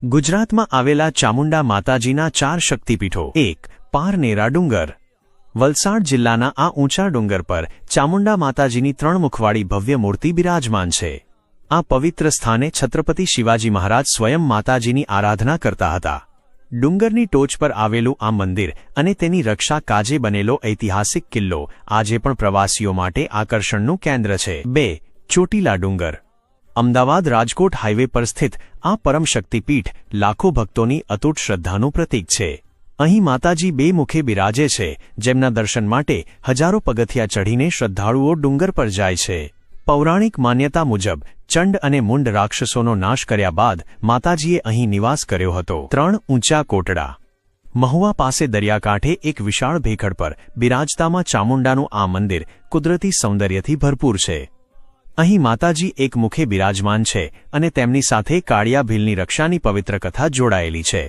ગુજરાતમાં આવેલા ચામુંડા માતાજીના 4 શક્તિપીઠો 1. પારનેરા ડુંગર. વલસાડ જિલ્લાના આ ઊંચા ડુંગર પર ચામુંડા માતાજીની 3 મુખવાળી ભવ્ય મૂર્તિ બિરાજમાન છે. આ પવિત્ર સ્થાને છત્રપતિ શિવાજી મહારાજ સ્વયં માતાજીની આરાધના કરતા હતા. ડુંગરની ટોચ પર આવેલું આ મંદિર અને તેની રક્ષા કાજે બનેલો ઐતિહાસિક કિલ્લો આજે પણ પ્રવાસીઓ માટે આકર્ષણનું કેન્દ્ર છે. 2. ચોટીલા ડુંગર. અમદાવાદ રાજકોટ હાઇવે પર સ્થિત આ પરમ શક્તિપીઠ લાખો ભક્તોની અતૂટ શ્રદ્ધાનું પ્રતીક છે. અહીં માતાજી 2 મુખે બિરાજે છે, જેમના દર્શન માટે હજારો પગથિયા ચઢીને શ્રદ્ધાળુઓ ડુંગર પર જાય છે. પૌરાણિક માન્યતા મુજબ ચંડ અને મુંડ રાક્ષસોનો નાશ કર્યા બાદ માતાજીએ અહીં નિવાસ કર્યો હતો. 3. ઊંચા કોટડા. મહુવા પાસે દરિયાકાંઠે એક વિશાળ ભેખડ પર બિરાજતામાં ચામુંડાનું આ મંદિર કુદરતી સૌંદર્યથી ભરપૂર છે. અહીં માતાજી એક મુખે બિરાજમાન છે અને તેમની સાથે કાળિયા ભીલની રક્ષાની પવિત્ર કથા જોડાયેલી છે.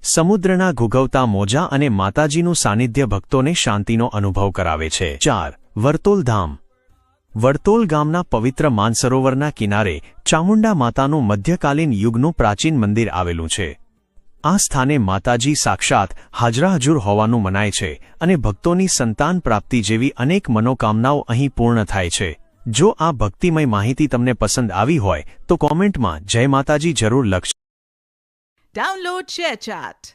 સમુદ્રના ઘૂઘવતા મોજા અને માતાજીનું સાનિધ્ય ભક્તોને શાંતિનો અનુભવ કરાવે છે. 4. વર્તોલ ધામ. વર્તોલ ગામના પવિત્ર માનસરોવરના કિનારે ચામુંડા માતાનું મધ્યકાલીન યુગનું પ્રાચીન મંદિર આવેલું છે. આ સ્થાને માતાજી સાક્ષાત હાજરાહજુર હોવાનું મનાય છે અને ભક્તોની સંતાન પ્રાપ્તિ જેવી અનેક મનોકામનાઓ અહીં પૂર્ણ થાય છે. જો આ ભક્તિમય માહિતી તમને પસંદ આવી હોય તો કોમેન્ટમાં જય માતાજી જરૂર લખજો. Download ShareChat.